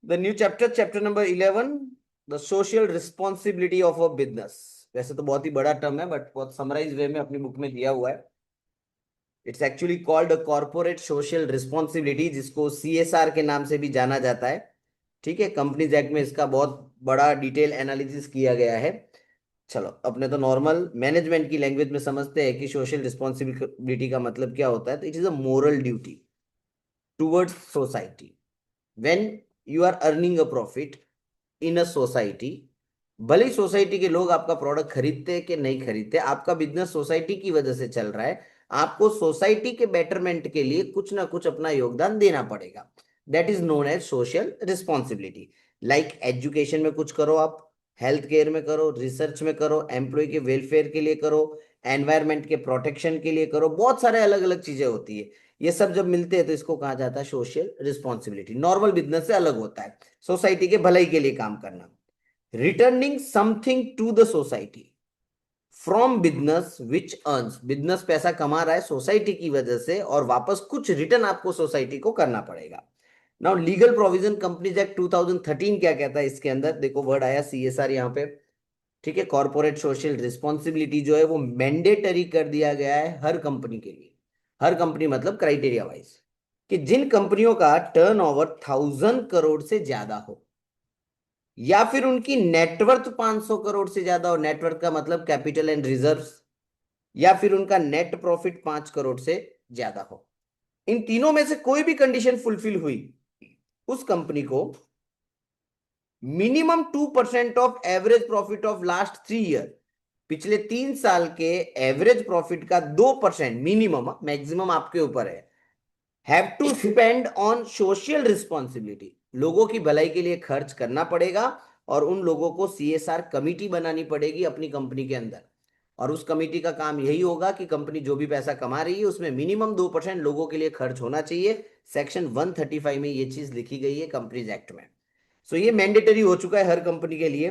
The new chapter, chapter number 11, the social responsibility of a business. वैसे तो बहुत ही बड़ा टर्म है, बट बहुत समराइज वे में अपनी बुक में दिया हुआ है। It's actually called corporate social responsibility, जिसको सीएसआर के नाम से भी जाना जाता है। ठीक है, कंपनीज एक्ट में इसका बहुत बड़ा डिटेल एनालिसिस किया गया है। चलो, अपने तो नॉर्मल मैनेजमेंट की लैंग्वेज में समझते हैं कि सोशल रिस्पॉन्सिबिलिटी का मतलब क्या होता है। तो it is a moral duty towards society when you are earning a profit in a society. भले ही सोसाइटी के लोग आपका प्रोडक्ट खरीदते हैं कि नहीं खरीदते, आपका बिजनेस सोसाइटी की वजह से चल रहा है। आपको सोसाइटी के बेटरमेंट के लिए कुछ ना कुछ अपना योगदान देना पड़ेगा। That is known as social responsibility. Like education में कुछ करो आप, हेल्थ केयर में करो, रिसर्च में करो, एम्प्लॉय के वेलफेयर के लिए करो, एनवायरमेंट के प्रोटेक्शन के लिए करो। बहुत सारे अलग अलग चीजें होती है। ये सब जब मिलते हैं तो इसको कहा जाता है सोशल रिस्पॉन्सिबिलिटी। नॉर्मल बिजनेस से अलग होता है, सोसाइटी के भलाई के लिए काम करना। Returning something to the society from business which earns. Business पैसा कमा रहा है सोसाइटी की वजह से, और वापस कुछ रिटर्न आपको सोसाइटी को करना पड़ेगा। Now legal provision companies act 2013 क्या कहता है इसके अंदर? देखो, वर्ड आया सीएसआर यहाँ पे। ठीक है, कॉर्पोरेट सोशल रिस्पॉन्सिबिलिटी जो है वो मैंडेटरी कर दिया गया है हर कंपनी के लिए। हर कंपनी मतलब क्राइटेरिया वाइज, कि जिन कंपनियों का टर्नओवर 1000 करोड़ से ज्यादा हो, या फिर उनकी नेटवर्थ 500 करोड़ से ज्यादा हो। नेटवर्थ का मतलब कैपिटल एंड रिजर्व्स। या फिर उनका नेट प्रॉफिट 5 करोड़ से ज्यादा हो। इन तीनों में से कोई भी कंडीशन फुलफिल हुई, उस कंपनी को minimum 2% of average profit of last 3 year, पिछले 3 साल के एवरेज प्रॉफिट का 2% मिनिमम, मैक्सिमम आपके ऊपर है, have to spend on social responsibility. लोगों की भलाई के लिए खर्च करना पड़ेगा। और उन लोगों को सीएसआर कमिटी बनानी पड़ेगी अपनी कंपनी के अंदर। और उस कमिटी का काम यही होगा कि कंपनी जो भी पैसा कमा रही है उसमें मिनिमम 2% लोगों के लिए खर्च होना चाहिए। सेक्शन 135 में ये चीज लिखी गई है कंपनीज एक्ट में। सो ये मैंडेटरी हो चुका है हर कंपनी के लिए।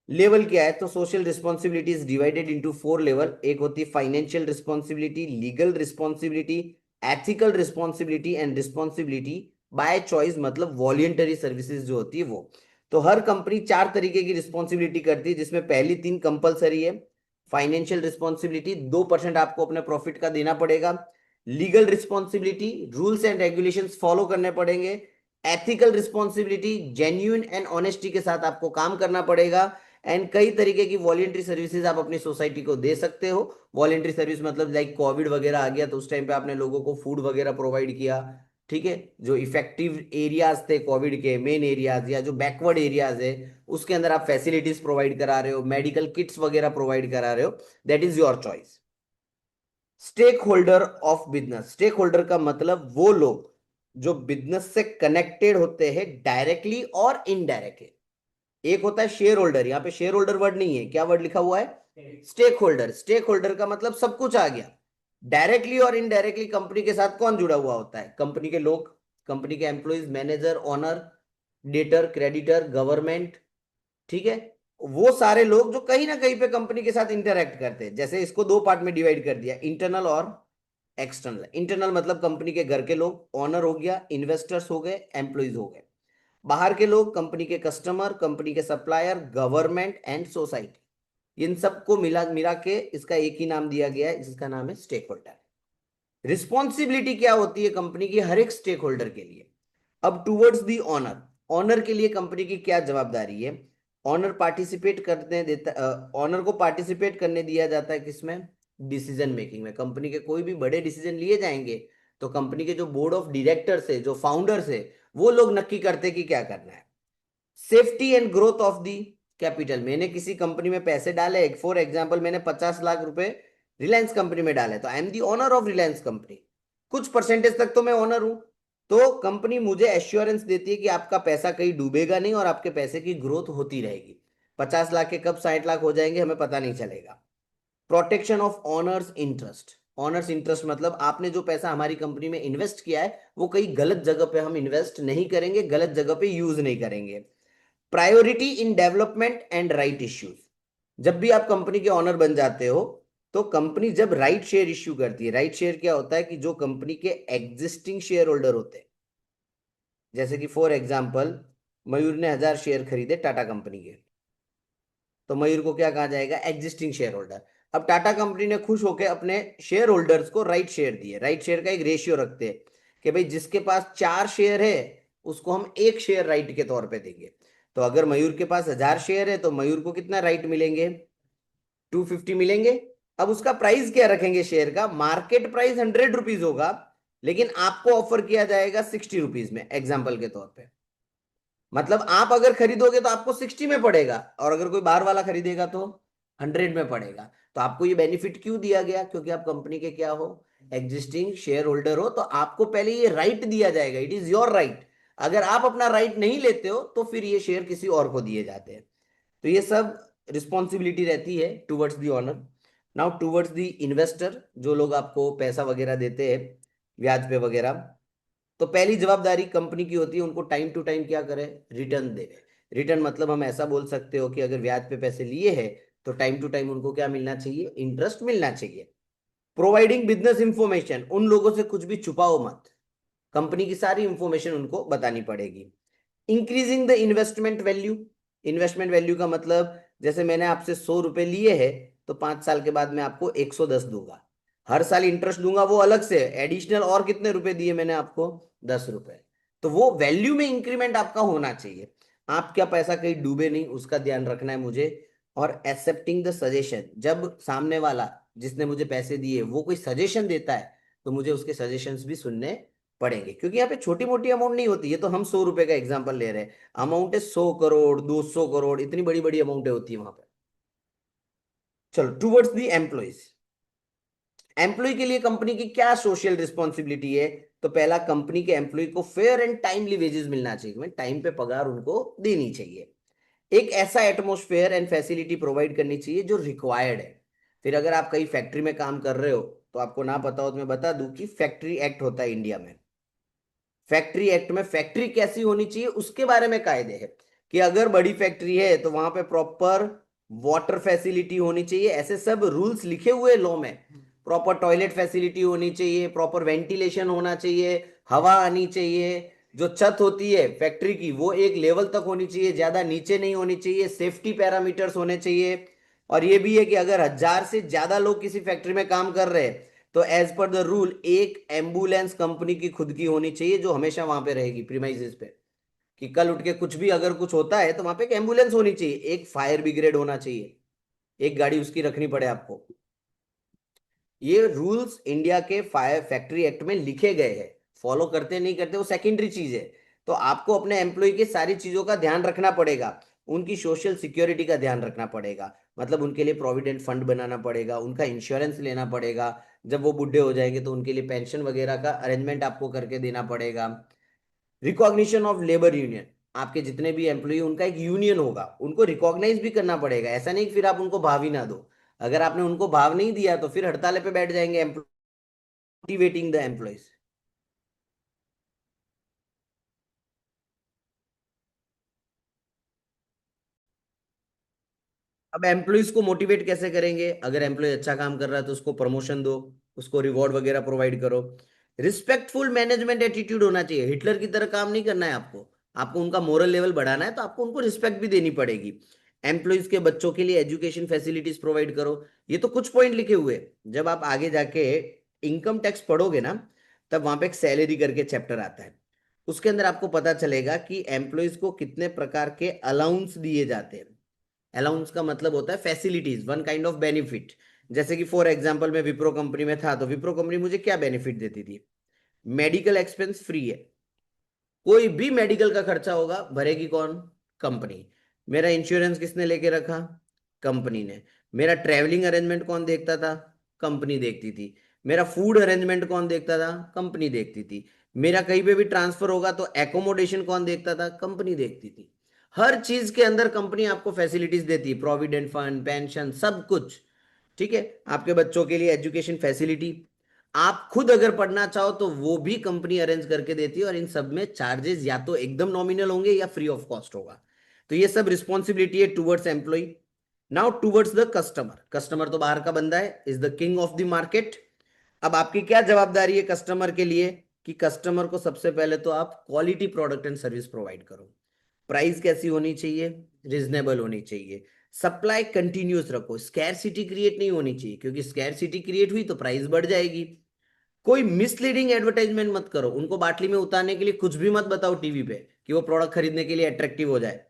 लेवल क्या है? तो social responsibility is divided into 4 level. एक होती है financial responsibility, legal responsibility, ethical responsibility and responsibility by choice, मतलब वॉलेंटरी सर्विसेज जो होती है वो। तो हर कंपनी 4 तरीके की रिस्पॉन्सिबिलिटी करती है, जिसमें पहली 3 कंपलसरी है। फाइनेंशियल रिस्पॉन्सिबिलिटी, 2% आपको अपने प्रॉफिट का देना पड़ेगा। Legal responsibility, rules and regulations follow करने पड़ेंगे। Ethical responsibility, genuine and honesty के साथ आपको काम करना पड़ेगा। एंड कई तरीके की वॉलेंट्री सर्विसेज आप अपनी सोसाइटी को दे सकते हो। वॉलेंट्री सर्विस मतलब लाइक कोविड वगैरह आ गया तो उस टाइम पे आपने लोगों को फूड वगैरह प्रोवाइड किया। ठीक है, जो इफेक्टिव एरियाज थे कोविड के, मेन एरियाज या जो बैकवर्ड एरियाज है, उसके अंदर आप फैसिलिटीज प्रोवाइड करा रहे हो, मेडिकल किट्स वगैरह प्रोवाइड करा रहे हो। That is your choice. Stakeholder of business. Stakeholder का मतलब वो लोग जो बिजनेस से कनेक्टेड होते हैं डायरेक्टली और इनडायरेक्टली। एक होता है शेयर होल्डर, यहाँ पे शेयर होल्डर वर्ड नहीं है, क्या वर्ड लिखा हुआ है? Stake holder. स्टेक होल्डर का मतलब सब कुछ आ गया। डायरेक्टली और इनडायरेक्टली कंपनी के साथ कौन जुड़ा हुआ होता है? कंपनी के लोग, कंपनी के employees, manager, owner, debtor, creditor, government. ठीक है, वो सारे लोग जो कहीं ना कहीं पे कंपनी के साथ इंटरैक्ट करते हैं। जैसे इसको 2 पार्ट में डिवाइड कर दिया, इंटरनल और एक्सटर्नल। इंटरनल मतलब कंपनी के घर के लोग, ओनर हो गया, इन्वेस्टर्स हो गए, एम्प्लॉइज हो गए। बाहर के लोग, कंपनी के कस्टमर, कंपनी के सप्लायर, गवर्नमेंट एंड सोसाइटी। इन सबको मिला मिला के इसका एक ही नाम दिया गया है, जिसका नाम है स्टेक होल्डर। रिस्पॉन्सिबिलिटी क्या होती है कंपनी की हर एक स्टेक होल्डर के लिए? अब टूवर्ड्स दी ऑनर, ऑनर के लिए कंपनी की क्या जवाबदारी है? ऑनर पार्टिसिपेट करने देता, ऑनर को पार्टिसिपेट करने दिया जाता है किसमें? डिसीजन मेकिंग में। कंपनी के कोई भी बड़े डिसीजन लिए जाएंगे तो कंपनी के जो बोर्ड ऑफ डायरेक्टर्स है, जो फाउंडर्स है, वो लोग नक्की करते हैं कि क्या करना है। Safety and growth of the capital. मैंने किसी कंपनी में पैसे डाले, फॉर एग्जांपल मैंने 50 लाख रुपए रिलायंस कंपनी में डाले, तो I am the owner of Reliance company. कुछ परसेंटेज तक तो मैं ओनर हूं। तो कंपनी मुझे एश्योरेंस देती है कि आपका पैसा कहीं डूबेगा नहीं और आपके पैसे की ग्रोथ होती रहेगी। 50 लाख के कब 60 लाख हो जाएंगे हमें पता नहीं चलेगा। Protection of honours interest. Honours interest मतलब आपने जो पैसा हमारी कंपनी में इन्वेस्ट किया है वो कहीं गलत जगह पे हम इन्वेस्ट नहीं करेंगे, गलत जगह पे यूज नहीं करेंगे। Priority in development and right issues. जब भी आप कंपनी के ऑनर बन जाते हो तो कंपनी जब राइट शेयर इश्यू करती है, राइट शेयर क्या होता है कि जो कंपनी के एग्जिस्टिंग शेयर होल्डर होते हैं, जैसे कि फॉर एग्जाम्पल मयूर ने 1000 शेयर खरीदे टाटा कंपनी के, तो मयूर को क्या कहा जाएगा, एग्जिस्टिंग शेयर होल्डर। अब टाटा कंपनी ने खुश होकर अपने शेयर होल्डर्स को राइट शेयर दिए। राइट शेयर का एक रेशियो रखते हैं कि भाई जिसके पास 4 शेयर है उसको हम 1 शेयर राइट के तौर पे देंगे। तो अगर मयूर के पास 1000 शेयर है तो मयूर को कितना राइट मिलेंगे, 250 मिलेंगे। अब उसका प्राइस क्या रखेंगे शेयर का, मार्केट प्राइस 100 रुपीज होगा, लेकिन आपको ऑफर किया जाएगा 60 रुपीज में, एग्जाम्पल के तौर पे। मतलब आप अगर खरीदोगे तो आपको 60 में पड़ेगा, और अगर कोई बाहर वाला खरीदेगा तो 100 में पड़ेगा। तो आपको ये बेनिफिट क्यों दिया गया, क्योंकि आप कंपनी के क्या हो, एग्जिस्टिंग शेयर होल्डर हो, तो आपको पहले ये राइट दिया जाएगा, इट इज योर राइट। अगर आप अपना राइट नहीं लेते हो तो फिर ये शेयर किसी और को दिए जाते हैं। तो ये सब रिस्पॉन्सिबिलिटी रहती है towards the owner. Now towards the investor, जो लोग आपको पैसा वगैरह देते हैं ब्याज पे वगैरह, तो पहली जवाबदारी कंपनी की होती है उनको टाइम टू टाइम क्या करे, रिटर्न दे। रिटर्न मतलब हम ऐसा बोल सकते हो कि अगर ब्याज पे पैसे लिए हैं तो टाइम टू टाइम उनको क्या मिलना चाहिए, इंटरेस्ट मिलना चाहिए। प्रोवाइडिंग बिजनेस इंफॉर्मेशन, उन लोगों से कुछ भी छुपाओ मत, कंपनी की सारी इंफॉर्मेशन उनको बतानी पड़ेगी। Increasing the investment value, investment value का मतलब जैसे मैंने आपसे 100 रुपए लिए हैं, तो 5 साल के बाद मैं आपको 110 दूंगा, हर साल इंटरेस्ट दूंगा वो अलग से एडिशनल, और कितने रुपए दिए मैंने आपको, 10 रुपए। तो वो वैल्यू में इंक्रीमेंट आपका होना चाहिए, आप क्या पैसा कहीं डूबे नहीं उसका ध्यान रखना है मुझे। और एक्सेप्टिंग द सजेशन, जब सामने वाला जिसने मुझे पैसे दिए वो कोई सजेशन देता है तो मुझे उसके सजेशंस भी सुनने पड़ेंगे, क्योंकि यहाँ पे छोटी मोटी अमाउंट नहीं होती, ये तो हम 100 रुपए का एग्जांपल ले रहे हैं, अमाउंट है 100 करोड़, 200 करोड़, इतनी बड़ी बड़ी अमाउंटें होती है वहां पे। चलो टूवर्ड्स दी एम्प्लॉइज, एम्प्लॉय के लिए कंपनी की क्या सोशल रिस्पॉन्सिबिलिटी है। तो पहला, कंपनी के एम्प्लॉय को फेयर एंड टाइमली वेजेस मिलना चाहिए, टाइम पे पगार उनको देनी चाहिए। एक ऐसा एटमोस्फेयर एंड फैसिलिटी प्रोवाइड करनी चाहिए जो रिक्वायर्ड है। फिर अगर आप कहीं फैक्ट्री में काम कर रहे हो तो आपको ना पता हो तो मैं बता दूं कि फैक्ट्री एक्ट होता है इंडिया में। फैक्ट्री एक्ट में फैक्ट्री कैसी होनी चाहिए उसके बारे में कायदे हैं, कि अगर बड़ी फैक्ट्री है तो वहां पे प्रॉपर वाटर फैसिलिटी होनी चाहिए, ऐसे सब रूल्स लिखे हुए लॉ में। प्रॉपर टॉयलेट फैसिलिटी होनी चाहिए, प्रॉपर वेंटिलेशन होना चाहिए, हवा आनी चाहिए, जो छत होती है फैक्ट्री की वो एक लेवल तक होनी चाहिए, ज्यादा नीचे नहीं होनी चाहिए, सेफ्टी पैरामीटर्स होने चाहिए। और ये भी है कि अगर 1000 से ज्यादा लोग किसी फैक्ट्री में काम कर रहे हैं तो एज पर द रूल एक एम्बुलेंस कंपनी की खुद की होनी चाहिए जो हमेशा वहां पे रहेगी प्रीमाइसेस पे, कि कल उठ के कुछ भी अगर कुछ होता है तो वहां पे एक एम्बुलेंस होनी चाहिए, एक फायर ब्रिगेड होना चाहिए, एक गाड़ी उसकी रखनी पड़े आपको। ये रूल्स इंडिया के फायर फैक्ट्री एक्ट में लिखे गए हैं, फॉलो करते नहीं करते वो सेकेंडरी चीज है। तो आपको अपने एम्प्लॉय की सारी चीजों का ध्यान रखना पड़ेगा, उनकी सोशल सिक्योरिटी का ध्यान रखना पड़ेगा, मतलब उनके लिए प्रोविडेंट फंड बनाना पड़ेगा, उनका इंश्योरेंस लेना पड़ेगा, जब वो बूढ़े हो जाएंगे तो उनके लिए पेंशन वगैरह का अरेंजमेंट आपको करके देना पड़ेगा। रिकॉग्निशन ऑफ लेबर यूनियन, आपके जितने भी एम्प्लॉय उनका एक यूनियन होगा, उनको रिकॉग्नाइज भी करना पड़ेगा, ऐसा नहीं कि फिर आप उनको भाव ही ना दो। अगर आपने उनको भाव नहीं दिया तो फिर हड़ताले पे बैठ जाएंगे, मोटिवेटिंग द एम्प्लॉयज। अब एम्प्लॉयज को मोटिवेट कैसे करेंगे, अगर एम्प्लॉय अच्छा काम कर रहा है तो उसको प्रमोशन दो, उसको रिवॉर्ड वगैरह प्रोवाइड करो। रिस्पेक्टफुल मैनेजमेंट एटीट्यूड होना चाहिए, हिटलर की तरह काम नहीं करना है आपको, आपको उनका मोरल लेवल बढ़ाना है तो आपको उनको रिस्पेक्ट भी देनी पड़ेगी। एम्प्लॉयज के बच्चों के लिए एजुकेशन फैसिलिटीज प्रोवाइड करो। ये तो कुछ पॉइंट लिखे हुए हैं। जब आप आगे जाके इनकम टैक्स पढ़ोगे ना, तब वहां पे एक सैलरी करके चैप्टर आता है, उसके अंदर आपको पता चलेगा कि एम्प्लॉयज को कितने प्रकार के अलाउंस दिए जाते हैं। अलाउंस का मतलब होता है facilities, one kind of benefit. जैसे कि फॉर एग्जांपल मैं विप्रो कंपनी में था तो विप्रो कंपनी मुझे क्या बेनिफिट देती थी, मेडिकल एक्सपेंस फ्री है, कोई भी मेडिकल का खर्चा होगा भरेगी कौन, कंपनी। मेरा इंश्योरेंस किसने लेके रखा, कंपनी ने। मेरा ट्रैवलिंग अरेंजमेंट कौन देखता था, कंपनी देखती थी। मेरा फूड अरेंजमेंट कौन देखता था, कंपनी देखती थी। मेरा कहीं पे भी ट्रांसफर होगा तो एकोमोडेशन कौन देखता था, कंपनी देखती थी। हर चीज के अंदर कंपनी आपको फैसिलिटीज देती है, प्रोविडेंट फंड, पेंशन, सब कुछ। ठीक है, आपके बच्चों के लिए एजुकेशन फैसिलिटी, आप खुद अगर पढ़ना चाहो तो वो भी कंपनी अरेंज करके देती है, और इन सब में चार्जेस या तो एकदम नॉमिनल होंगे या फ्री ऑफ कॉस्ट होगा। तो ये सब रिस्पॉन्सिबिलिटी है towards employee. Now towards the customer, customer तो बाहर का बंदा है, is the king of the market. अब आपकी क्या जवाबदारी है कस्टमर के लिए, कि कस्टमर को सबसे पहले तो आप quality product and service provide करो। प्राइस कैसी होनी चाहिए? रिजनेबल होनी चाहिए। सप्लाई कंटिन्यूस रखो, स्कैरसिटी क्रिएट नहीं होनी चाहिए, क्योंकि स्कैरसिटी क्रिएट हुई तो प्राइस बढ़ जाएगी। कोई मिसलीडिंग एडवर्टाइजमेंट मत करो, उनको बाटली में उतारने के लिए कुछ भी मत बताओ टीवी पे कि वो प्रोडक्ट खरीदने के लिए अट्रैक्टिव हो जाए।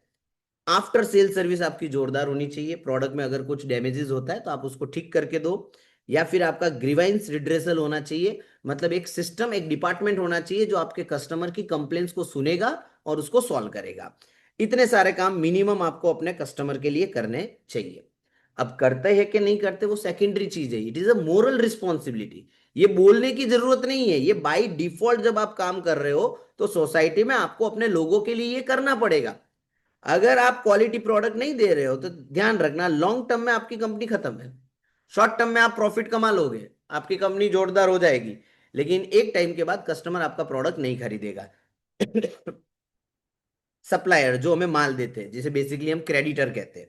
आफ्टर सेल सर्विस आपकी जोरदार होनी चाहिए। प्रोडक्ट में अगर कुछ डैमेजेस होता है तो आप उसको ठीक करके दो, या फिर आपका ग्रीवाइंस रिड्रेसल होना चाहिए। मतलब एक सिस्टम, एक डिपार्टमेंट होना चाहिए जो आपके कस्टमर की कंप्लेंट्स को सुनेगा और उसको सॉल्व करेगा। इतने सारे काम मिनिमम आपको अपने कस्टमर के लिए करने चाहिए। अब करते हैं कि नहीं करते वो सेकेंडरी चीज है, it is a moral responsibility. ये बोलने की जरूरत नहीं है, ये बाय डिफॉल्ट जब आप काम कर रहे हो तो सोसाइटी में आपको अपने लोगों के लिए ये करना पड़ेगा। अगर आप क्वालिटी प्रोडक्ट नहीं दे रहे हो तो ध्यान रखना, लॉन्ग टर्म में आपकी कंपनी खत्म है। शॉर्ट टर्म में आप प्रॉफिट कमा लोगे, आपकी कंपनी जोरदार हो जाएगी, लेकिन एक टाइम के बाद कस्टमर आपका प्रोडक्ट नहीं खरीदेगा। सप्लायर जो हमें माल देते हैं, जिसे बेसिकली हम क्रेडिटर कहते हैं,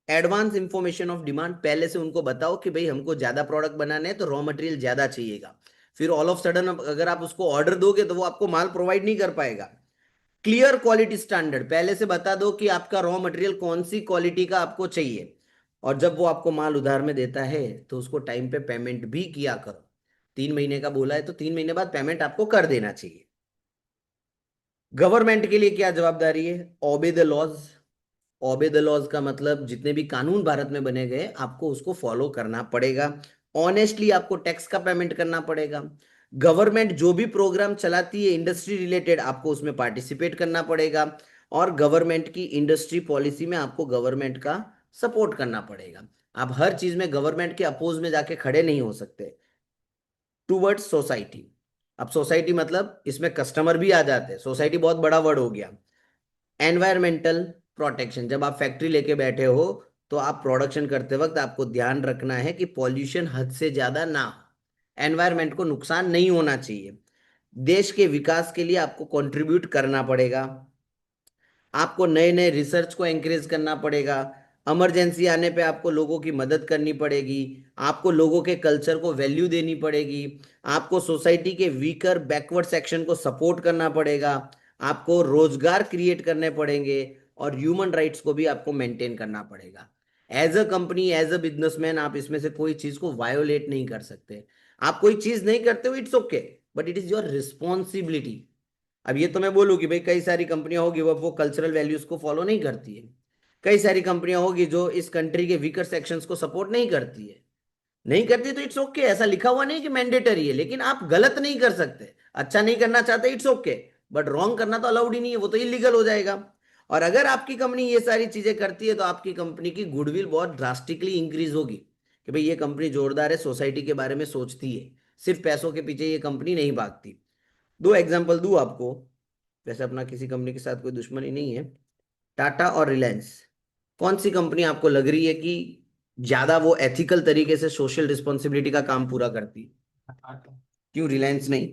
एडवांस इंफॉर्मेशन ऑफ डिमांड, पहले से उनको बताओ कि भाई हमको ज्यादा प्रोडक्ट बनाने हैं तो रॉ मटेरियल ज्यादा चाहिएगा। फिर ऑल ऑफ सडन अगर आप उसको ऑर्डर दोगे तो वो आपको माल प्रोवाइड नहीं कर पाएगा। क्लियर क्वालिटी स्टैंडर्ड, पहले से बता दो कि आपका रॉ मटेरियल कौन सी क्वालिटी का आपको चाहिए। और जब वो आपको माल उधार में देता है तो उसको टाइम पे पेमेंट भी किया करो। 3 महीने का बोला है तो 3 महीने बाद पेमेंट आपको कर देना चाहिए। गवर्नमेंट के लिए क्या जवाबदारी है? Obey the laws. Obey the laws का मतलब जितने भी कानून भारत में बने गए आपको उसको फॉलो करना पड़ेगा। ऑनेस्टली आपको टैक्स का पेमेंट करना पड़ेगा। गवर्नमेंट जो भी प्रोग्राम चलाती है इंडस्ट्री रिलेटेड, आपको उसमें पार्टिसिपेट करना पड़ेगा। और गवर्नमेंट की इंडस्ट्री पॉलिसी में आपको गवर्नमेंट का सपोर्ट करना पड़ेगा। आप हर चीज में गवर्नमेंट के अपोज में जाके खड़े नहीं हो सकते। टूवर्ड्स सोसाइटी, अब सोसाइटी मतलब इसमें कस्टमर भी आ जाते हैं, सोसाइटी बहुत बड़ा वर्ड हो गया। एनवायरमेंटल प्रोटेक्शन, जब आप फैक्ट्री लेके बैठे हो तो आप प्रोडक्शन करते वक्त आपको ध्यान रखना है कि पॉल्यूशन हद से ज्यादा ना हो, एनवायरमेंट को नुकसान नहीं होना चाहिए। देश के विकास के लिए आपको कंट्रीब्यूट करना पड़ेगा। आपको नए नए रिसर्च को एंकरेज करना पड़ेगा। इमरजेंसी आने पे आपको लोगों की मदद करनी पड़ेगी। आपको लोगों के कल्चर को वैल्यू देनी पड़ेगी। आपको सोसाइटी के वीकर बैकवर्ड सेक्शन को सपोर्ट करना पड़ेगा। आपको रोजगार क्रिएट करने पड़ेंगे। और ह्यूमन राइट्स को भी आपको मेंटेन करना पड़ेगा। As a company, as a businessman, आप इसमें से कोई चीज को वायोलेट नहीं कर सकते। आप कोई चीज नहीं करते हो, it's okay, but it is your responsibility. अब ये तो मैं बोलूँ कि भाई कई सारी कंपनियां होगी वो कल्चरल वैल्यूज को फॉलो नहीं करती है। कई सारी कंपनियां होगी जो इस कंट्री के वीकर सेक्शंस को सपोर्ट नहीं करती है। नहीं करती तो इट्स ओके, ऐसा लिखा हुआ नहीं कि मैंडेटरी है, लेकिन आप गलत नहीं कर सकते। अच्छा नहीं करना चाहते, इट्स ओके, बट रॉन्ग करना तो अलाउड ही नहीं है, वो तो इलीगल हो जाएगा। और अगर आपकी कंपनी ये सारी चीजें करती है तो आपकी कंपनी की गुडविल बहुत ड्रास्टिकली इंक्रीज होगी कि भाई ये कंपनी जोरदार है, सोसाइटी के बारे में सोचती है, सिर्फ पैसों के पीछे ये कंपनी नहीं भागती। दो एग्जांपल दूं आपको, वैसे अपना किसी कंपनी के साथ कोई दुश्मनी नहीं है। टाटा और रिलायंस, कौन सी कंपनी आपको लग रही है कि ज्यादा वो एथिकल तरीके से सोशल रिस्पॉन्सिबिलिटी का काम पूरा करती है? क्यों रिलायंस नहीं?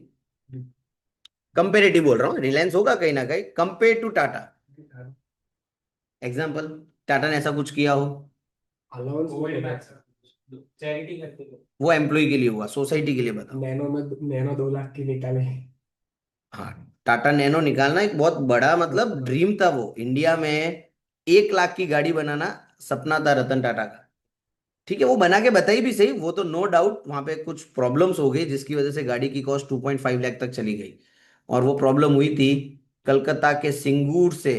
कंपेरेटिव बोल रहा हूँ, रिलायंस होगा कहीं ना कहीं compare to Tata. Example, Tata ने ऐसा कुछ किया हो? अलाउंस चैरिटी करते थे। वो एम्प्लॉय के लिए हुआ, सोसाइटी के लिए बताओ। नैनो 2 लाख की निकाले। हाँ, टाटा नैनो निकालना एक बहुत बड़ा मतलब ड्रीम था। वो इंडिया में 1 लाख की गाड़ी बनाना सपना था रतन टाटा का। ठीक है, वो बना के बताई भी सही, वो तो नो डाउट वहां पे कुछ प्रॉब्लम्स हो गई जिसकी वजह से गाड़ी की कॉस्ट 2.5 लाख तक चली गई। और वो प्रॉब्लम हुई थी कलकत्ता के सिंगूर से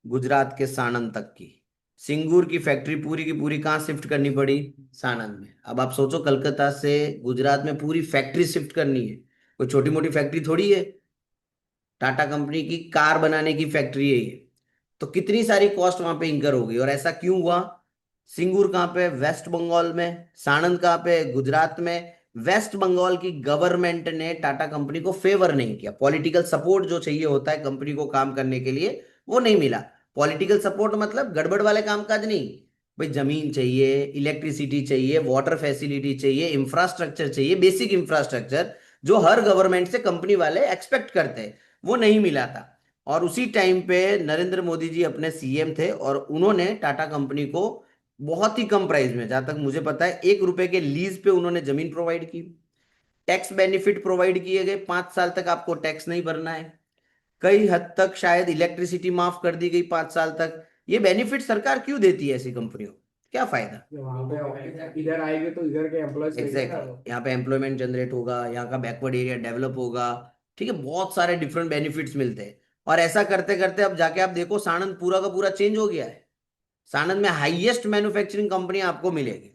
गुजरात के साणंद तक की। सिंगूर की फैक्ट्री पूरी की पूरी कहाँ शिफ्ट करनी पड़ी? साणंद में। अब आप सोचो कलकत्ता से गुजरात में पूरी फैक्ट्री शिफ्ट करनी है, कोई छोटी मोटी फैक्ट्री थोड़ी है। टाटा कंपनी की कार बनाने की फैक्ट्री है ये। तो कितनी सारी कॉस्ट वहां पे इंकर हो गई। और ऐसा क्यों हुआ? सिंगूर कहाँ पे? वेस्ट बंगाल में। साणंद कहाँ पे? गुजरात में। वेस्ट बंगाल की गवर्नमेंट ने टाटा कंपनी को फेवर नहीं किया, पॉलिटिकल सपोर्ट जो चाहिए होता है कंपनी को काम करने के लिए वो नहीं मिला। पॉलिटिकल सपोर्ट मतलब गड़बड़ वाले कामकाज नहीं, भाई जमीन चाहिए, इलेक्ट्रिसिटी चाहिए, वाटर फैसिलिटी चाहिए, इंफ्रास्ट्रक्चर चाहिए, बेसिक इंफ्रास्ट्रक्चर जो हर गवर्नमेंट से कंपनी वाले एक्सपेक्ट करते हैं, वो नहीं मिला था। और उसी टाइम पे नरेंद्र मोदी जी अपने सीएम थे और उन्होंने टाटा कंपनी को बहुत ही कम प्राइस में, जहां तक मुझे पता है 1 रुपए के लीज पे उन्होंने जमीन प्रोवाइड की। टैक्स बेनिफिट प्रोवाइड किए गए, 5 साल तक आपको टैक्स नहीं भरना है। कई हद तक शायद इलेक्ट्रिसिटी माफ कर दी गई 5 साल तक। ये बेनिफिट सरकार क्यों देती है ऐसी कंपनियों को? क्या फायदा? वहां पे इधर आएंगे तो इधर के एम्प्लॉयज रहेंगे ना। एग्जैक्टली, यहाँ पे एम्प्लॉयमेंट जनरेट होगा, यहाँ का बैकवर्ड एरिया डेवलप होगा। ठीक है, बहुत सारे डिफरेंट बेनिफिट्स मिलते हैं। और ऐसा करते करते अब जाके आप देखो साणंद पूरा का पूरा चेंज हो गया है। साणंद में हाईएस्ट मैन्युफैक्चरिंग कंपनी आपको मिलेगी।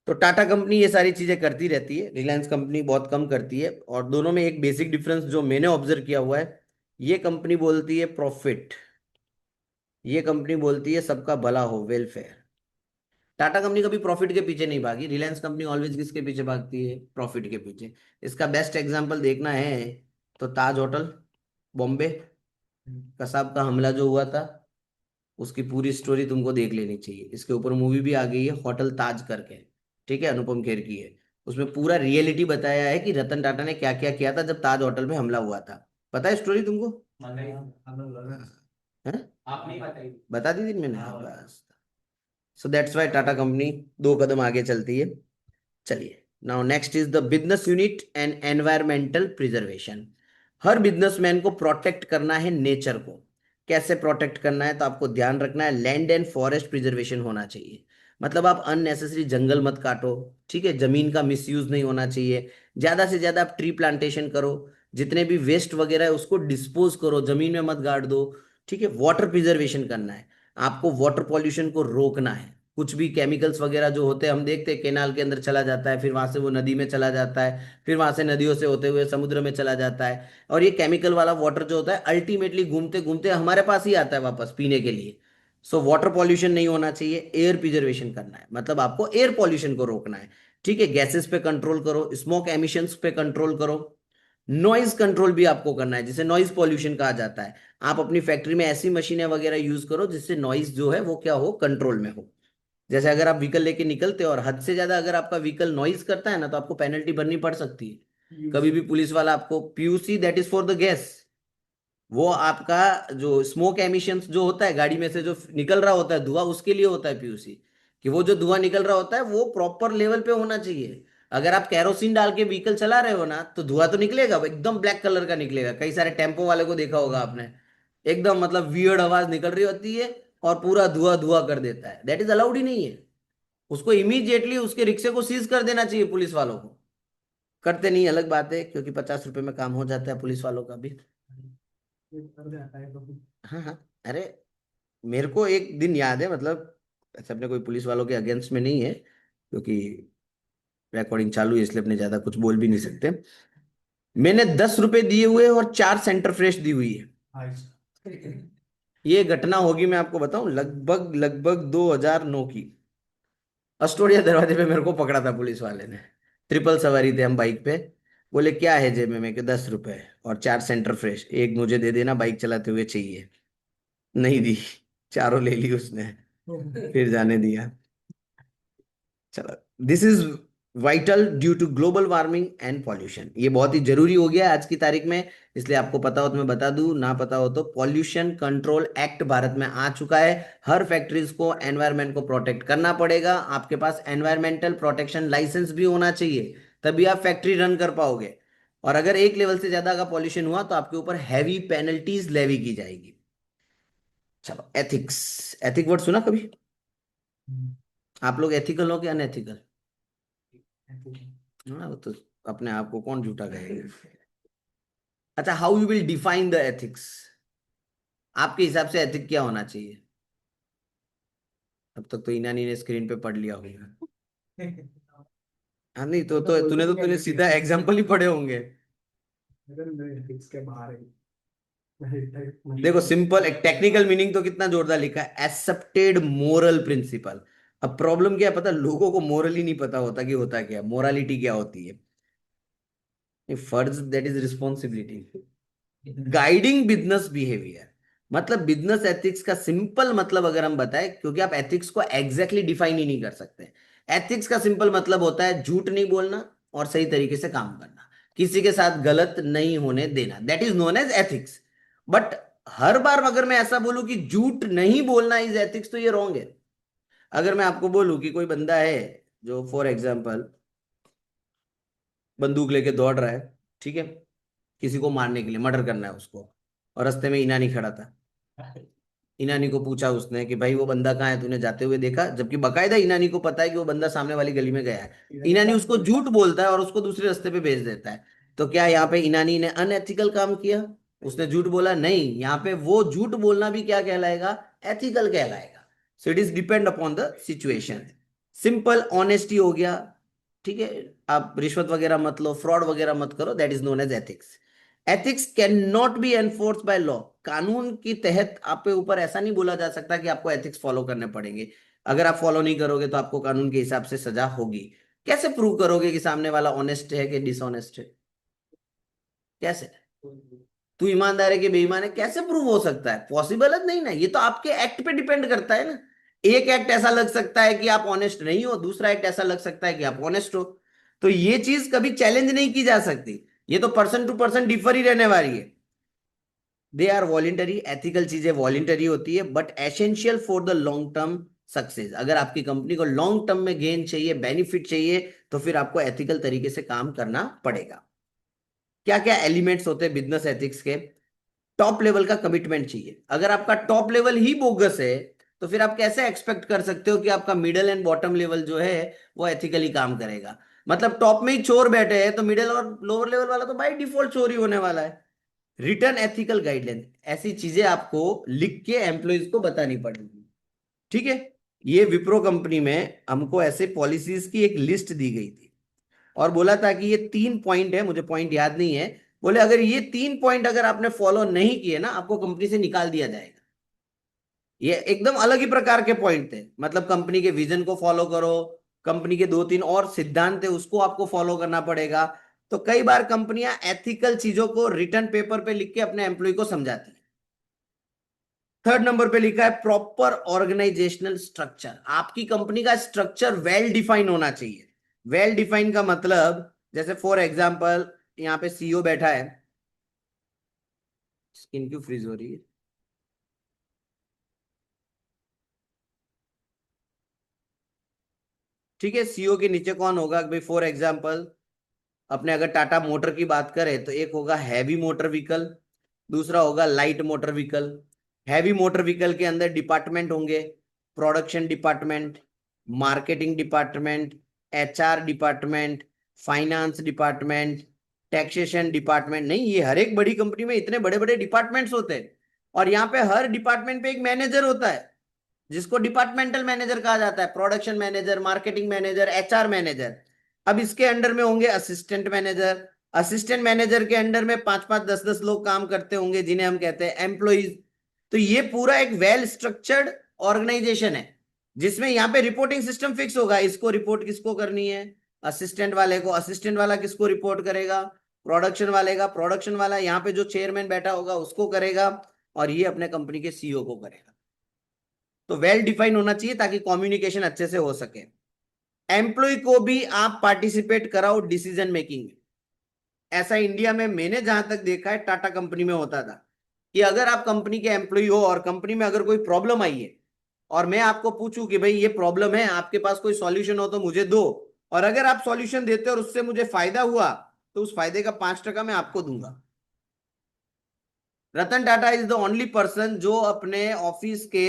तो टाटा कंपनी ये सारी चीजें करती रहती है, रिलायंस कंपनी बहुत कम करती है। और दोनों में एक बेसिक डिफरेंस जो मैंने ऑब्जर्व किया हुआ है, ये कंपनी बोलती है प्रॉफिट, ये कंपनी बोलती है सबका भला हो, वेलफेयर। टाटा कंपनी कभी प्रॉफिट के पीछे नहीं भागी, रिलायंस कंपनी ऑलवेज किसके पीछे भागती है? प्रॉफिट के पीछे। इसका बेस्ट एग्जांपल देखना है तो ताज होटल, बॉम्बे, कसाब का हमला जो हुआ था, उसकी पूरी स्टोरी तुमको देख लेनी चाहिए। इसके ऊपर मूवी भी आ गई है, होटल ताज करके। ठीक है, अनुपम खेर की है। उसमें पूरा रियलिटी बताया है कि रतन टाटा ने क्या क्या किया था जब ताज होटल में हमला हुआ था। पता है स्टोरी तुमको? हैं? आप नहीं बताइए। बता दी थी मैंने, हाँ बस। So that's why Tata company 2 कदम आगे चलती है। चलिए, now next is the business unit and environmental preservation. Her businessman को प्रोटेक्ट करना है नेचर को। कैसे प्रोटेक्ट करना है? तो आपको ध्यान रखना है लैंड एंड फॉरेस्ट प्रिजर्वेशन होना चाहिए। मतलब आप अननेसेसरी जंगल मत काटो। ठीक है, जमीन का मिसयूज नहीं होना चाहिए। ज्यादा से ज्यादा आप ट्री प्लांटेशन करो। जितने भी वेस्ट वगैरह है उसको डिस्पोज करो, जमीन में मत गाड़ दो। ठीक है, वाटर प्रिजर्वेशन करना है। आपको वाटर पॉल्यूशन को रोकना है। कुछ भी केमिकल्स वगैरह जो होते हैं, हम देखते हैं केनाल के अंदर चला जाता है, फिर वहां से वो नदी में चला जाता है, फिर वहां से नदियों से होते हुए समुद्र में चला जाता है। और ये केमिकल वाला वाटर जो होता है अल्टीमेटली घूमते घूमते हमारे पास ही आता है वापस पीने के लिए। सो वाटर पॉल्यूशन नहीं होना चाहिए। एयर प्रिजर्वेशन करना है, मतलब आपको एयर पॉल्यूशन को रोकना है। ठीक है, गैसेस पे कंट्रोल करो, स्मोक एमिशंस पे कंट्रोल करो। नॉइज कंट्रोल भी आपको करना है, जिसे नॉइज पॉल्यूशन कहा जाता है। आप अपनी फैक्ट्री में ऐसी मशीनें वगैरह यूज करो जिससे नॉइज जो है वो क्या हो, कंट्रोल में हो। जैसे अगर आप व्हीकल लेके निकलते हो और हद से ज्यादा अगर आपका व्हीकल नॉइज करता है ना, तो आपको पेनल्टी भरनी पड़ सकती है। कभी भी पुलिस वाला आपको PUC, that is for the gas, वो आपका जो स्मोक एमिशंस जो होता है गाड़ी में से जो निकल रहा होता है धुआं, उसके लिए होता है पीयूसी। कि वो जो धुआं निकल रहा होता है वो प्रॉपर लेवल पे होना चाहिए। अगर आप कैरोसिन डाल के व्हीकल चला रहे हो ना, तो धुआं तो निकलेगा, वो एकदम ब्लैक कलर का निकलेगा। कई सारे टेम्पो वाले को देखा होगा आपने, एकदम मतलब वियर्ड आवाज निकल रही होती है और पूरा धुआं धुआं कर देता है। दैट इज अलाउड ही नहीं है। उसको इमीडिएटली उसके रिक्शे को सीज कर देना चाहिए पुलिस वालों को। करते नहीं, अलग बात है, क्योंकि 50 रुपए में काम हो जाता है पुलिस वालों का भी। कर जाता है तो। हाँ हाँ। अरे, मेरे को एक दिन याद है, मतलब ऐसे अपने कोई पुलिस वालों के अगेंस्ट में नहीं है, क्योंकि रिकॉर्डिंग चालू है इसलिए अपने ज्यादा कुछ बोल भी नहीं सकते। मैंने 10 रुपए दिए हुए और 4 सेंटर फ्रेश दी हुई है। ये घटना होगी, मैं आपको बताऊं, लगभग लगभग 2009 की। अस्टोडिया दरवाजे पे मेरे को पकड़ा था पुलिस वाले ने। ट्रिपल सवारी थे हम बाइक पे। बोले क्या है जेब में? मैं कि 10 रुपए और 4 सेंटर फ्रेश, एक मुझे दे देना, बाइक चलाते हुए चाहिए। नहीं दी, चारों ले ली उसने, फिर जाने दिया। चलो, this is vital due to global warming and pollution. ये बहुत ही जरूरी हो गया है आज की तारीख में, इसलिए आपको पता हो तो मैं बता दूं, ना पता हो तो पॉल्यूशन कंट्रोल एक्ट भारत में आ चुका है। हर फैक्ट्रीज को एनवायरनमेंट को प्रोटेक्ट करना पड़ेगा। आपके पास एनवायरमेंटल प्रोटेक्शन लाइसेंस भी होना चाहिए, तभी आप फैक्ट्री रन कर पाओगे। और अगर एक लेवल से ज्यादा का पॉल्यूशन हुआ तो आपके ऊपर हैवी पेनल्टीज लेवी की जाएगी। चलो, एथिक्स। एथिक वर्ड सुना कभी? आप लोग एथिकल हो कि अनएथिकल? हाँ, वो तो अपने आप को कौन झूठा कहेगा। अच्छा, how you will define the ethics? आपके हिसाब से एथिक क्या होना चाहिए? अब तक तो इनानी ने स्क्रीन पे पढ़ लिया होगा। हाँ, नहीं तो तूने सीधा एग्जाम्पल ही पढ़े होंगे। इसके बाहर है। देखो, सिंपल एक टेक्निकल मीनिंग तो कितना जोरदार लिखा है, एक्सेप्टेड मोरल प्रिंसिपल। अब प्रॉब्लम क्या है पता, लोगों को मोरल ही नहीं पता होता कि होता क्या है, मोरालिटी क्या होती है। फर्ज, that is responsibility. Guiding business behaviour, मतलब बिजनेस एथिक्स का सिंपल मतलब अगर हम बताएं, क्योंकि आप एथिक्स को एग्जैक्टली डिफाइन ही नहीं कर सकते। एथिक्स का सिंपल मतलब होता है झूठ नहीं बोलना और सही तरीके से काम करना, किसी के साथ गलत नहीं होने देना, that is known as ethics. But हर बार अगर मैं ऐसा बोलूं कि झूठ नहीं बोलना इज एथिक्स, तो ये रॉन्ग है। अगर मैं आपको बोलूं कि कोई बंदा है जो फॉर एग्जाम्पल बंदूक लेके दौड़ रहा है, ठीक है, किसी को मारने के लिए, मर्डर करना है उसको, और रास्ते में ईनानी खड़ा था। ईनानी को पूछा उसने कि भाई वो बंदा कहाँ है, तूने जाते हुए देखा, जबकि बकायदा ईनानी को पता है कि वो बंदा सामने वाली गली में गया है। ईनानी उसको झूठ बोलता है और उसको दूसरे रास्ते पे भेज देता है। तो क्या यहाँ पे ईनानी ने अनएथिकल काम किया? उसने झूठ बोला? नहीं, यहाँ पे वो झूठ बोलना भी क्या कहलाएगा? एथिकल कहलाएगा। So it is depend upon the situation. Simple honesty हो गया, ठीक है, आप रिश्वत वगैरह मत लो, फ्रॉड वगैरह मत करो, that is known as ethics. Ethics can not be enforce by law. कानून के तहत आप पे ऊपर ऐसा नहीं बोला जा सकता कि आपको एथिक्स फॉलो करने पड़ेंगे। अगर आप फॉलो नहीं करोगे तो आपको कानून के हिसाब से सजा होगी। कैसे प्रूव करोगे कि सामने वाला ऑनेस्ट है कि डिसऑनेस्ट है? कैसे? तू ईमानदार है कि बेईमान है, कैसे प्रूव हो सकता है? पॉसिबल है नहीं ना। ये तो आपके एक्ट पे डिपेंड करता है ना। एक एक्ट ऐसा लग सकता है कि आप ऑनेस्ट नहीं हो, दूसरा एक्ट ऐसा लग सकता है कि आप ऑनेस्ट हो। तो ये चीज कभी चैलेंज नहीं की जा सकती। ये तो पर्सन टू पर्सन डिफर ही रहने वाली है। दे आर वॉलेंटरी, एथिकल चीजें वॉलेंटरी होती है, but essential for the long term success. अगर आपकी कंपनी को लॉन्ग टर्म में गेन चाहिए, बेनिफिट चाहिए, तो फिर आपको एथिकल तरीके से काम करना पड़ेगा। क्या क्या एलिमेंट्स होते हैं बिजनेस एथिक्स के? टॉप लेवल का कमिटमेंट चाहिए। अगर आपका टॉप लेवल ही बोगस है, तो फिर आप कैसे एक्सपेक्ट कर सकते हो कि आपका मिडिल एंड बॉटम लेवल जो है वो एथिकली काम करेगा? मतलब टॉप में ही चोर बैठे हैं तो मिडिल और लोअर लेवल वाला तो बाय डिफॉल्ट चोर ही होने वाला है। रिटर्न एथिकल गाइडलाइन, ऐसी चीजें आपको लिख के एम्प्लॉयज को बतानी पड़ेगी, ठीक है। ये विप्रो कंपनी में हमको ऐसे पॉलिसीज की एक लिस्ट दी गई थी और बोला था कि ये 3 पॉइंट है, मुझे पॉइंट याद नहीं है। बोले अगर ये 3 पॉइंट अगर आपने फॉलो नहीं किए ना, आपको कंपनी से निकाल दिया जाएगा। ये एकदम अलग ही प्रकार के पॉइंट थे। मतलब कंपनी के विजन को फॉलो करो, कंपनी के 2-3 और सिद्धांत है उसको आपको फॉलो करना पड़ेगा। तो कई बार कंपनियां एथिकल चीजों को रिटर्न पेपर पे लिख के अपने एम्प्लॉय को समझाती है। थर्ड नंबर पे लिखा है प्रॉपर ऑर्गेनाइजेशनल स्ट्रक्चर। आपकी कंपनी का स्ट्रक्चर वेल डिफाइन होना चाहिए। वेल डिफाइन का मतलब, जैसे फॉर एग्जांपल यहाँ पे सीईओ बैठा है, स्किन क्यों फ्रीज हो रही है? ठीक है, सीईओ के नीचे कौन होगा भाई? फॉर एग्जांपल अपने अगर टाटा मोटर की बात करें तो एक होगा हैवी मोटर व्हीकल, दूसरा होगा light motor vehicle. Heavy motor vehicle के अंदर डिपार्टमेंट होंगे, production department, marketing department, HR department, finance department, taxation department. नहीं, ये हर एक बड़ी कंपनी में इतने बड़े बड़े डिपार्टमेंट्स होते हैं। और यहाँ पे हर डिपार्टमेंट पे एक मैनेजर होता है जिसको डिपार्टमेंटल मैनेजर कहा जाता है। Production manager, marketing manager, HR manager. अब इसके अंडर में होंगे असिस्टेंट मैनेजर। असिस्टेंट मैनेजर के अंडर में 5-5, 10-10 लोग काम करते होंगे जिन्हें हम कहते हैं एम्प्लॉइज। तो ये पूरा एक वेल स्ट्रक्चर्ड ऑर्गेनाइजेशन है जिसमें यहाँ पे रिपोर्टिंग सिस्टम फिक्स होगा। इसको रिपोर्ट किसको करनी है? असिस्टेंट वाले को। असिस्टेंट वाला किसको रिपोर्ट करेगा? प्रोडक्शन वाले का। प्रोडक्शन वाला यहाँ पे जो चेयरमैन बैठा होगा उसको करेगा, और ये अपने कंपनी के सीईओ को करेगा। तो वेल डिफाइन होना चाहिए ताकि कम्युनिकेशन अच्छे से हो सके। एम्प्लॉय को भी आप पार्टिसिपेट कराओ डिसीजन मेकिंग में। ऐसा इंडिया में मैंने जहां तक देखा है टाटा कंपनी में होता था कि अगर आप कंपनी के एम्प्लॉय हो और कंपनी में अगर कोई प्रॉब्लम आई है और मैं आपको पूछूं कि भाई ये प्रॉब्लम है, आपके पास कोई सॉल्यूशन हो तो मुझे दो, और अगर आप सॉल्यूशन देते हो और उससे मुझे फायदा हुआ तो उस फायदे का 5% मैं आपको दूंगा। Ratan Tata is the only person जो अपने ऑफिस के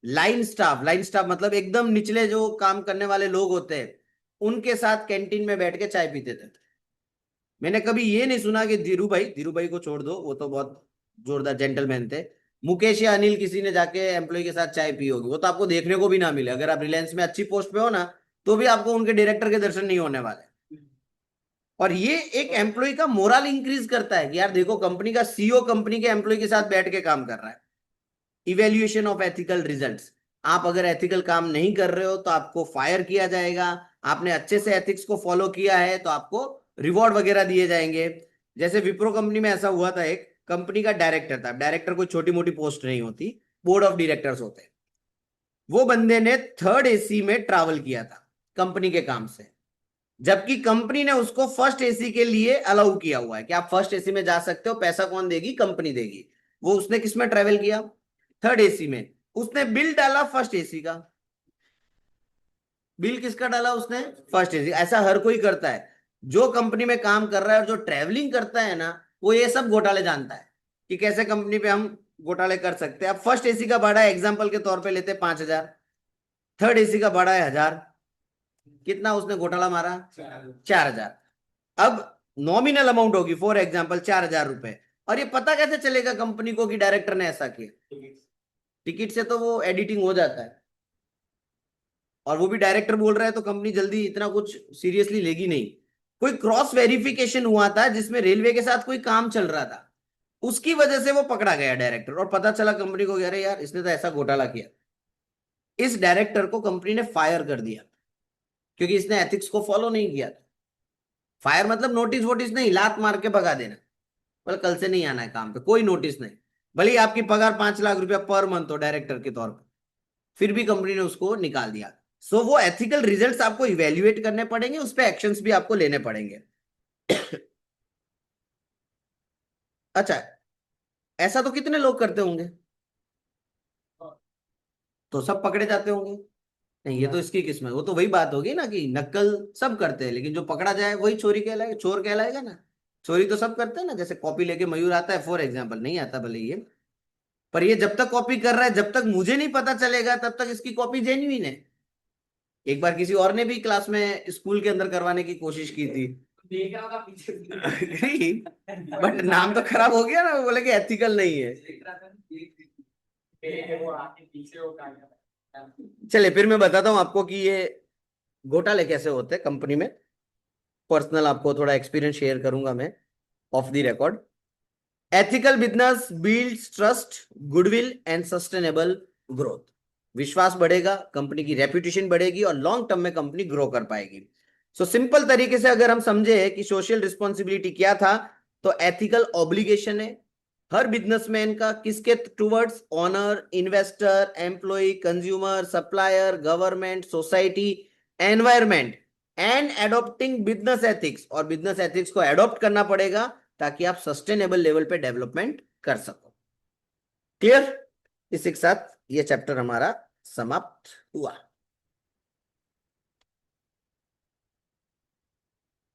लाइन स्टाफ मतलब एकदम निचले जो काम करने वाले लोग होते हैं उनके साथ कैंटीन में बैठ के चाय पीते थे। मैंने कभी ये नहीं सुना कि धीरू भाई को छोड़ दो, वो तो बहुत जोरदार जेंटलमैन थे, मुकेश या अनिल किसी ने जाके एम्प्लॉय के साथ चाय पी होगी, वो तो आपको देखने को भी ना मिले। अगर आप रिलायंस में अच्छी पोस्ट पे हो ना, तो भी आपको उनके डायरेक्टर के दर्शन नहीं होने वाले। और ये एक एम्प्लॉय का मोरल इंक्रीज करता है कि यार देखो, कंपनी का सीईओ कंपनी के एम्प्लॉय के साथ बैठ के काम कर रहा है। Evaluation of ethical results. आप अगर एथिकल काम नहीं कर रहे हो तो आपको फायर किया जाएगा। आपने अच्छे से एथिक्स को फॉलो किया है तो आपको रिवॉर्ड वगैरह दिए जाएंगे। जैसे विप्रो कंपनी में ऐसा हुआ था, एक कंपनी का डायरेक्टर था। डायरेक्टर कोई छोटी मोटी पोस्ट नहीं होती, बोर्ड ऑफ डायरेक्टर्स होते हैं। वो बंदे ने थर्ड एसी में ट्रैवल किया था कंपनी के काम से, जबकि कंपनी ने उसको फर्स्ट एसी के लिए अलाउ किया हुआ है कि आप फर्स्ट एसी में जा सकते हो। पैसा कौन देगी? कंपनी देगी। वो उसने किस में ट्रेवल किया? थर्ड एसी में। उसने बिल डाला फर्स्ट एसी का। बिल किसका डाला उसने? First AC. ऐसा हर कोई करता है। जो कंपनी में काम कर रहा है और जो ट्रेवलिंग करता है ना, वो ये सब घोटाले जानता है कि कैसे कंपनी पे हम घोटाले कर सकते हैं। अब फर्स्ट एसी का भाड़ा एग्जांपल के तौर पे लेते 5,000, थर्ड एसी का भाड़ा है 1,000, कितना उसने घोटाला मारा? 4,000। अब नॉमिनल अमाउंट होगी फॉर एग्जाम्पल 4,000 रुपए, और ये पता कैसे चलेगा कंपनी को कि डायरेक्टर ने ऐसा किया? टिकट से तो वो एडिटिंग हो जाता है, और वो भी डायरेक्टर बोल रहा है तो कंपनी जल्दी इतना कुछ सीरियसली लेगी नहीं। कोई क्रॉस वेरिफिकेशन हुआ था जिसमें रेलवे के साथ कोई काम चल रहा था, उसकी वजह से वो पकड़ा गया डायरेक्टर, और पता चला कंपनी को कि अरे यार इसने तो ऐसा घोटाला किया। इस डायरेक्टर को कंपनी ने फायर कर दिया क्योंकि इसने एथिक्स को फॉलो नहीं किया था। फायर मतलब नोटिस वोटिस नहीं, लात मार के भगा देना, बोले कल से नहीं आना है काम पे, कोई नोटिस नहीं। भले ही आपकी पगार 5 लाख रुपया पर मंथ हो डायरेक्टर के तौर पर, फिर भी कंपनी ने उसको निकाल दिया। सो वो एथिकल रिजल्ट्स आपको इवेल्युएट करने पड़ेंगे, उस पर एक्शंस भी आपको लेने पड़ेंगे। अच्छा, ऐसा तो कितने लोग करते होंगे? तो सब पकड़े जाते होंगे? नहीं, ये तो इसकी किस्मत, वो तो वही बात होगी ना कि नक्कल सब करते हैं लेकिन जो पकड़ा जाए वही चोरी कहलाएगा, चोर कहलाएगा ना। चोरी तो सब करते हैं ना, जैसे कॉपी लेके मयूर आता है फॉर एग्जाम्पल, नहीं आता भले ये, पर ये जब तक कॉपी कर रहा है, जब तक मुझे नहीं पता चलेगा तब तक इसकी कॉपी जेन्युइन है। एक बार किसी और ने भी क्लास में स्कूल के अंदर करवाने की कोशिश की थी, देखा होगा पीछे बट नाम तो खराब हो गया ना, वो बोले कि एथिकल नहीं है। वो आके पीछे वो काटा। चलिए फिर मैं बताता हूँ आपको कि ये घोटाले कैसे होते हैं कंपनी में। पर्सनल आपको थोड़ा एक्सपीरियंस शेयर करूंगा मैं of the record. Ethical business builds trust, goodwill and sustainable growth. विश्वास बढ़ेगा, कंपनी की रेपुटेशन बढ़ेगी और लॉन्ग टर्म में कंपनी ग्रो कर पाएगी। सो सिंपल तरीके से अगर हम समझे कि सोशल रिस्पॉन्सिबिलिटी क्या था, तो एथिकल ऑब्लिगेशन है हर बिजनेसमैन का, किसके towards? Owner, investor, employee, consumer, supplier, government, society, environment, and adopting business ethics. और बिजनेस एथिक्स को एडॉप्ट करना पड़ेगा ताकि आप सस्टेनेबल लेवल पे डेवलपमेंट कर सको। क्लियर? इसी के साथ ये चैप्टर हमारा समाप्त हुआ।